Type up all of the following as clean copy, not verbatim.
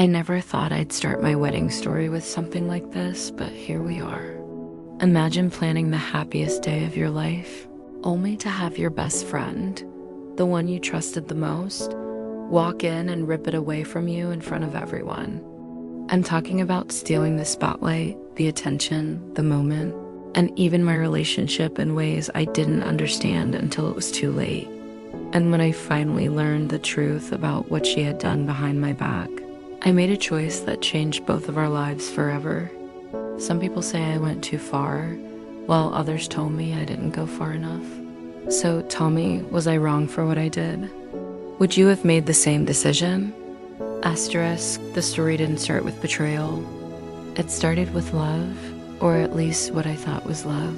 I never thought I'd start my wedding story with something like this, but here we are. Imagine planning the happiest day of your life, only to have your best friend, the one you trusted the most, walk in and rip it away from you in front of everyone. I'm talking about stealing the spotlight, the attention, the moment, and even my relationship in ways I didn't understand until it was too late. And when I finally learned the truth about what she had done behind my back, I made a choice that changed both of our lives forever. Some people say I went too far, while others told me I didn't go far enough. So tell me, was I wrong for what I did? Would you have made the same decision? Asterisk, the story didn't start with betrayal. It started with love, or at least what I thought was love.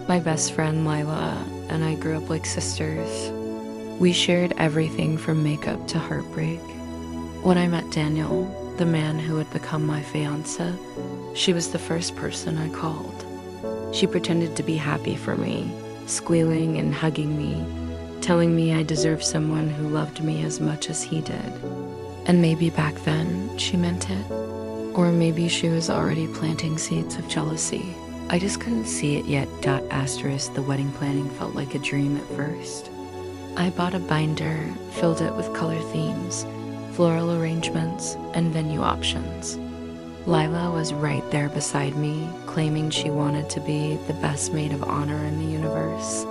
My best friend Lila and I grew up like sisters. We shared everything from makeup to heartbreak. When I met Daniel, the man who would become my fiancé, she was the first person I called. She pretended to be happy for me, squealing and hugging me, telling me I deserved someone who loved me as much as he did. And maybe back then, she meant it. Or maybe she was already planting seeds of jealousy. I just couldn't see it yet. Asterisk, the wedding planning felt like a dream at first. I bought a binder, filled it with color themes, floral arrangements, and venue options. Lila was right there beside me, claiming she wanted to be the best maid of honor in the universe.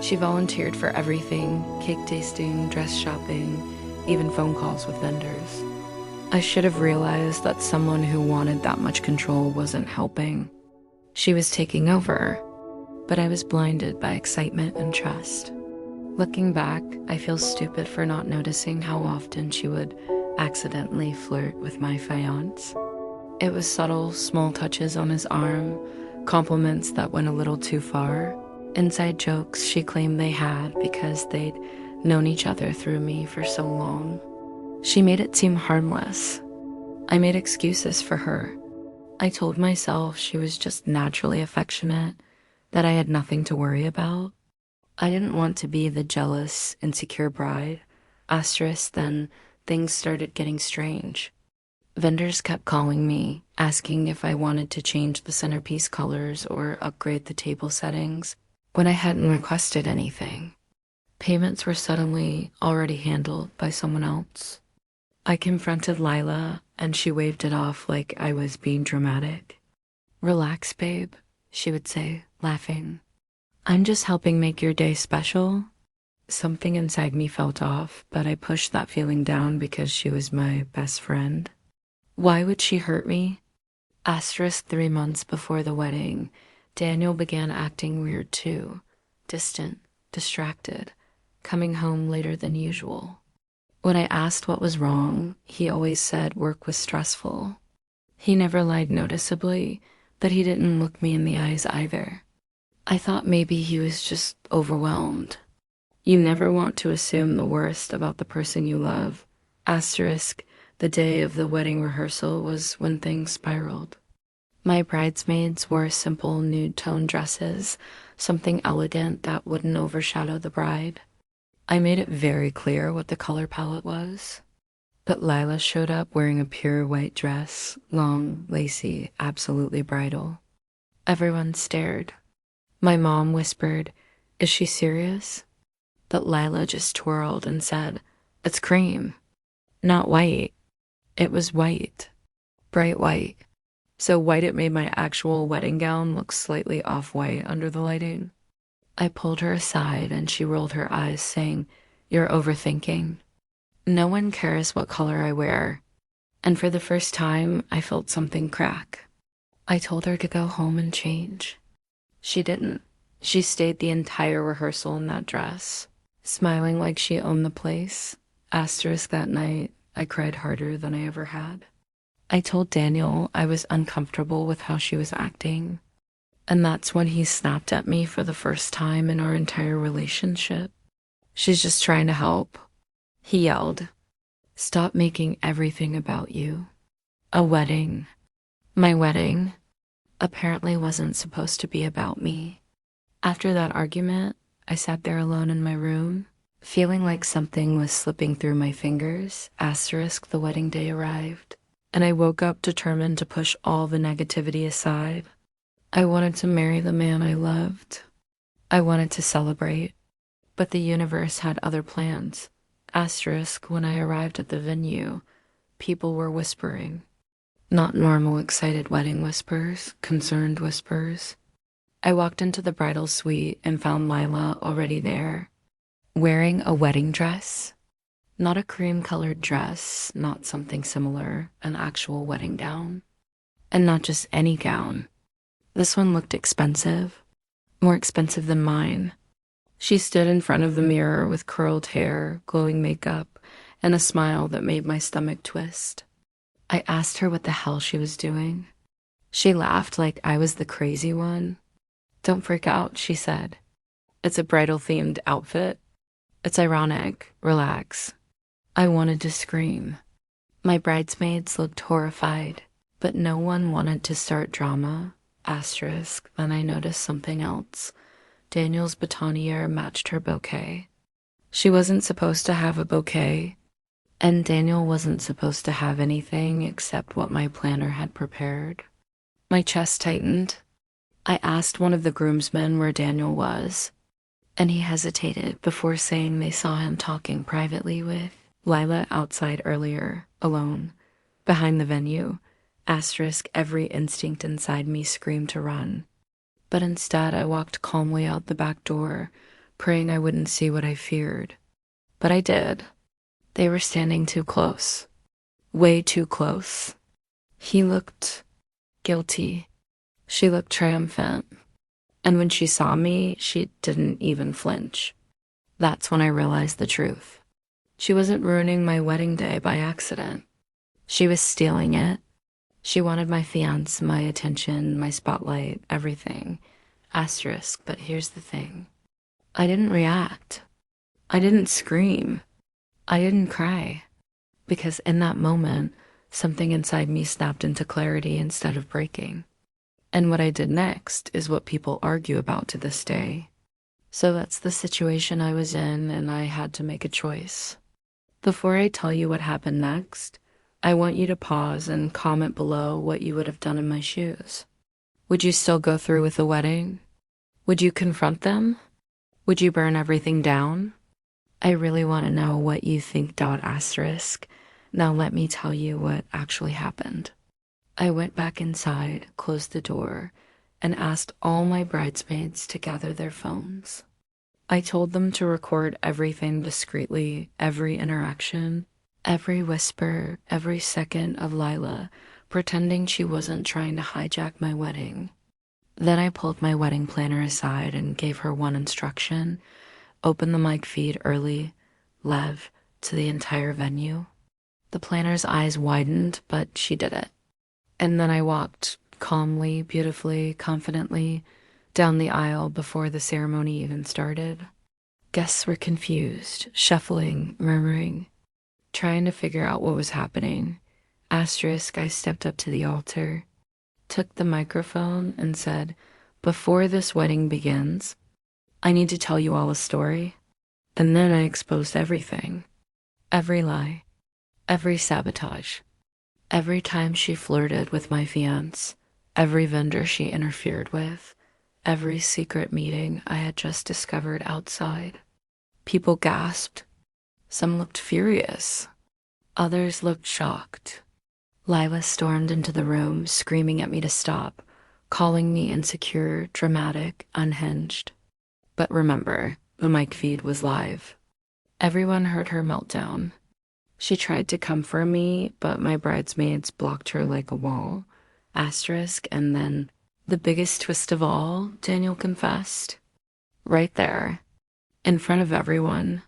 She volunteered for everything: cake tasting, dress shopping, even phone calls with vendors. I should have realized that someone who wanted that much control wasn't helping. She was taking over, but I was blinded by excitement and trust. Looking back, I feel stupid for not noticing how often she would accidentally flirt with my fiancé. It was subtle, small touches on his arm, compliments that went a little too far, inside jokes she claimed they had because they'd known each other through me for so long. She made it seem harmless. I made excuses for her. I told myself she was just naturally affectionate, that I had nothing to worry about. I didn't want to be the jealous, insecure bride. Asterisk, then things started getting strange. Vendors kept calling me, asking if I wanted to change the centerpiece colors or upgrade the table settings, when I hadn't requested anything. Payments were suddenly already handled by someone else. I confronted Lila, and she waved it off like I was being dramatic. "Relax, babe," she would say, laughing. "I'm just helping make your day special." Something inside me felt off, but I pushed that feeling down because she was my best friend. Why would she hurt me? Asterisk, 3 months before the wedding, Daniel began acting weird too. Distant, distracted, coming home later than usual. When I asked what was wrong, he always said work was stressful. He never lied noticeably, but he didn't look me in the eyes either. I thought maybe he was just overwhelmed. You never want to assume the worst about the person you love. Asterisk, the day of the wedding rehearsal was when things spiraled. My bridesmaids wore simple nude-tone dresses, something elegant that wouldn't overshadow the bride. I made it very clear what the color palette was. But Lila showed up wearing a pure white dress, long, lacy, absolutely bridal. Everyone stared. My mom whispered, "Is she serious?" But Lila just twirled and said, "It's cream." Not white. It was white. Bright white. So white it made my actual wedding gown look slightly off-white under the lighting. I pulled her aside and she rolled her eyes, saying, "You're overthinking. No one cares what color I wear." And for the first time, I felt something crack. I told her to go home and change. She didn't. She stayed the entire rehearsal in that dress, smiling like she owned the place. Asterisk, that night, I cried harder than I ever had. I told Daniel I was uncomfortable with how she was acting, and that's when he snapped at me for the first time in our entire relationship. "She's just trying to help," he yelled. "Stop making everything about you." A wedding, my wedding, apparently wasn't supposed to be about me. After that argument, I sat there alone in my room, Feeling like something was slipping through my fingers, asterisk, the wedding day arrived, and I woke up determined to push all the negativity aside. I wanted to marry the man I loved. I wanted to celebrate, but the universe had other plans. Asterisk, when I arrived at the venue, people were whispering. Not normal excited wedding whispers, concerned whispers. I walked into the bridal suite and found Lila already there, wearing a wedding dress. Not a cream-colored dress, not something similar, an actual wedding gown. And not just any gown. This one looked expensive, more expensive than mine. She stood in front of the mirror with curled hair, glowing makeup, and a smile that made my stomach twist. I asked her what the hell she was doing. She laughed like I was the crazy one. "Don't freak out," she said. "It's a bridal-themed outfit. It's ironic. Relax." I wanted to scream. My bridesmaids looked horrified, but no one wanted to start drama. Asterisk, then I noticed something else. Daniel's boutonniere matched her bouquet. She wasn't supposed to have a bouquet, and Daniel wasn't supposed to have anything except what my planner had prepared. My chest tightened. I asked one of the groomsmen where Daniel was, and he hesitated before saying they saw him talking privately with Lila outside earlier, alone, behind the venue. Asterisk, every instinct inside me screamed to run. But instead, I walked calmly out the back door, praying I wouldn't see what I feared. But I did. They were standing too close. Way too close. He looked guilty. She looked triumphant. And when she saw me, she didn't even flinch. That's when I realized the truth. She wasn't ruining my wedding day by accident. She was stealing it. She wanted my fiancé, my attention, my spotlight, everything. Asterisk, but here's the thing. I didn't react. I didn't scream. I didn't cry. Because in that moment, something inside me snapped into clarity instead of breaking. And what I did next is what people argue about to this day. So that's the situation I was in, and I had to make a choice. Before I tell you what happened next, I want you to pause and comment below what you would have done in my shoes. Would you still go through with the wedding? Would you confront them? Would you burn everything down? I really want to know what you think. Asterisk. Now let me tell you what actually happened. I went back inside, closed the door, and asked all my bridesmaids to gather their phones. I told them to record everything discreetly, every interaction, every whisper, every second of Lila, pretending she wasn't trying to hijack my wedding. Then I pulled my wedding planner aside and gave her one instruction: open the mic feed early, Lev, to the entire venue. The planner's eyes widened, but she did it. And then I walked calmly, beautifully, confidently down the aisle before the ceremony even started. Guests were confused, shuffling, murmuring, trying to figure out what was happening. Asterisk, I stepped up to the altar, took the microphone, and said, "Before this wedding begins, I need to tell you all a story." And then I exposed everything. Every lie. Every sabotage. Every time she flirted with my fiancé. Every vendor she interfered with. Every secret meeting I had just discovered outside. People gasped. Some looked furious. Others looked shocked. Lila stormed into the room, screaming at me to stop, calling me insecure, dramatic, unhinged. But remember, the mic feed was live. Everyone heard her meltdown. She tried to come for me, but my bridesmaids blocked her like a wall. Asterisk, and then, the biggest twist of all, Daniel confessed. Right there, in front of everyone,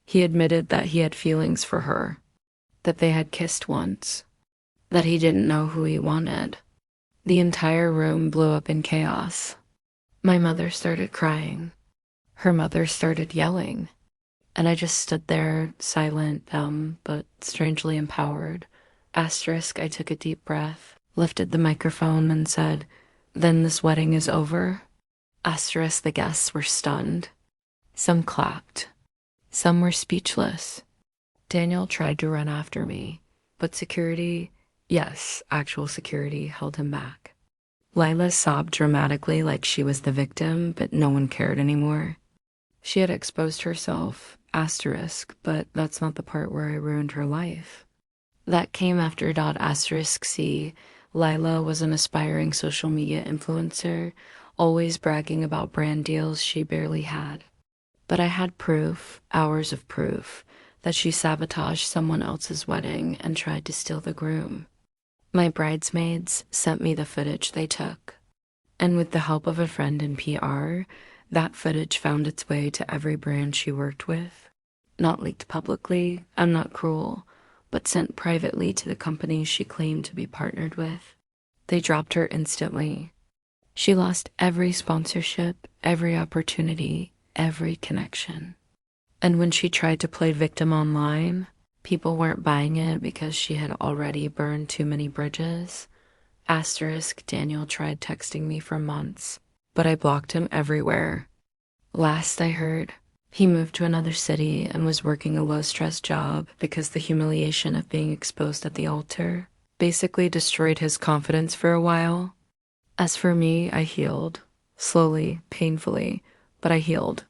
he admitted that he had feelings for her, that they had kissed once, that he didn't know who he wanted. The entire room blew up in chaos. My mother started crying. Her mother started yelling. And I just stood there, silent, but strangely empowered. Asterisk, I took a deep breath, lifted the microphone, and said, "Then this wedding is over?" Asterisk, the guests were stunned. Some clapped. Some were speechless. Daniel tried to run after me, but security, yes, actual security, held him back. Lila sobbed dramatically like she was the victim, but no one cared anymore. She had exposed herself, asterisk, but that's not the part where I ruined her life. That came after .*c. Lila was an aspiring social media influencer, always bragging about brand deals she barely had. But I had proof, hours of proof, that she sabotaged someone else's wedding and tried to steal the groom. My bridesmaids sent me the footage they took. And with the help of a friend in PR, that footage found its way to every brand she worked with. Not leaked publicly, I'm not cruel, but sent privately to the companies she claimed to be partnered with. They dropped her instantly. She lost every sponsorship, every opportunity, every connection. And when she tried to play victim online, people weren't buying it because she had already burned too many bridges. Asterisk, Daniel tried texting me for months, but I blocked him everywhere. Last I heard, he moved to another city and was working a low-stress job because the humiliation of being exposed at the altar basically destroyed his confidence for a while. As for me, I healed. Slowly, painfully, but I healed.